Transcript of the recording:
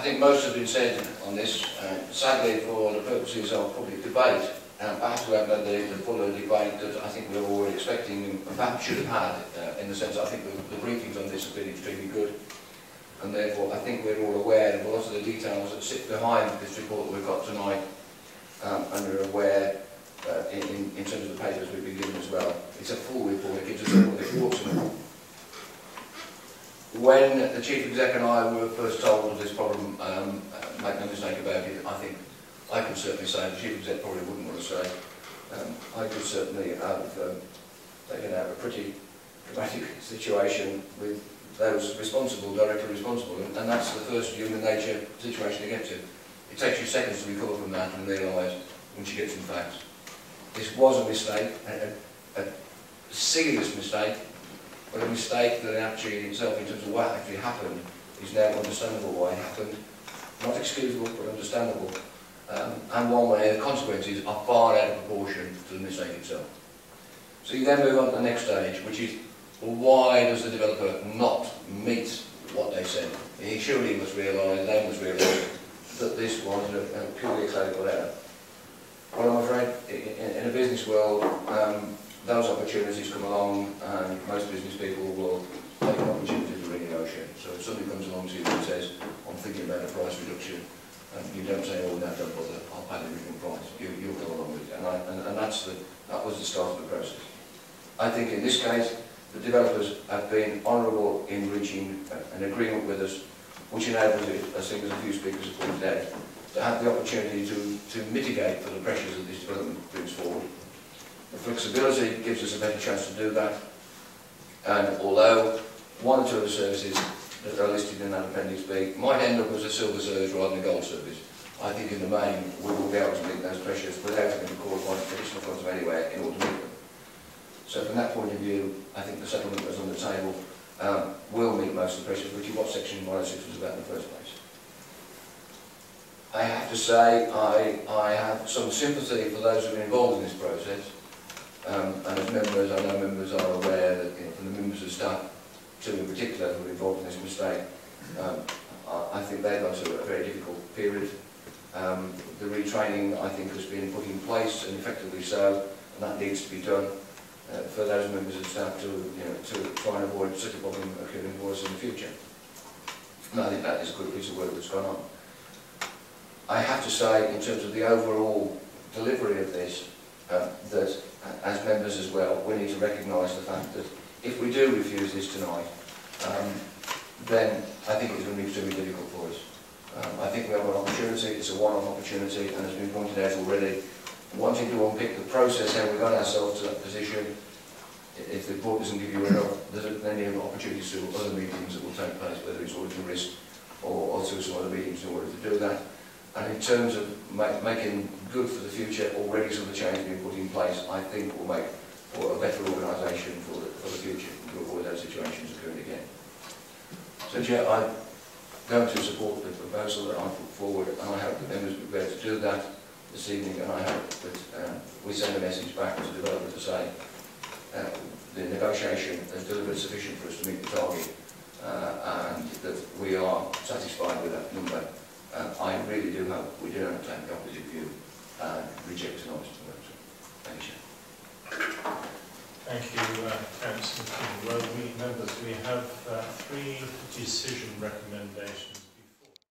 think most have been said on this. Sadly, for the purposes of public debate, perhaps we haven't had the fuller debate that I think we were already expecting and perhaps should have had, in the sense I think the briefings on this have been extremely good, and therefore I think we're all aware of a lot of the details that sit behind this report that we've got tonight, and we're aware in terms of the papers we've been given as well. It's a full report, it gives us all the thoughts. When the Chief Exec and I were first told of this problem, make no mistake about it, I think I could certainly say, the Chief Exec probably wouldn't want to say, I could certainly have taken out a pretty dramatic situation with those responsible, directly responsible, and that's the first human nature situation to get to. It takes you seconds to recover from that and realise, once you get some facts, this was a mistake, a serious mistake, but a mistake that actually in itself, in terms of what actually happened, is now understandable why it happened. Not excusable, but understandable. And one where the consequences are far out of proportion to the mistake itself. So you then move on to the next stage, which is, well, why does the developer not meet what they said? He surely must realise, they must realise, that this was a purely clerical error. Well, I'm afraid, in a business world, those opportunities come along, and most business people will take an opportunity to renegotiate. So if somebody comes along to you and says, I'm thinking about a price reduction, you don't say, oh no, don't bother, I'll pay the original price. You'll go along with it. And that was the start of the process. I think in this case, the developers have been honourable in reaching an agreement with us, which enables it, as a few speakers have pointed out, to have the opportunity to mitigate for the pressures that this development brings forward. The flexibility gives us a better chance to do that, and although one or two of the services that are listed in that Appendix B might end up as a silver service rather than a gold service, I think in the main we will be able to meet those pressures without having to cause one additional cost of anywhere in order to meet them. So from that point of view, I think the settlement that's on the table will meet most of the pressures, which is what Section 106 was about in the first place. I have to say I have some sympathy for those who are involved in this process. And as members, I know members are aware that, from the members of staff, two in particular who are involved in this mistake, I think they've gone through a very difficult period. The retraining, I think, has been put in place, and effectively so, and that needs to be done for those members of staff to try and avoid such a problem occurring for us in the future. And I think that is a good piece of work that's gone on. I have to say, in terms of the overall delivery of this, that as members as well, we need to recognise the fact that if we do refuse this tonight, then I think it's going to be extremely difficult for us. I think we have an opportunity, it's a one-off opportunity, and as has been pointed out already, wanting to unpick the process, how we got ourselves to that position, if the report doesn't give you enough, there's plenty of opportunities to other meetings that will take place, whether it's auditing risk or also some other meetings in order to do that. And in terms of making good for the future, already some of the changes being put in place, I think will make for a better organisation for the future, to avoid those situations occurring again. So, Chair, I'm going to support the proposal that I put forward, and I hope the members will be able to do that this evening, and I hope that we send a message back to the developer to say the negotiation has delivered sufficient for us to meet the target, and that we are satisfied with that number. I really do hope we do not take the opposite view and reject an honest proposal. Thank you, Chair. Thank you, Councillor King. Well, members, we have 3 decision recommendations.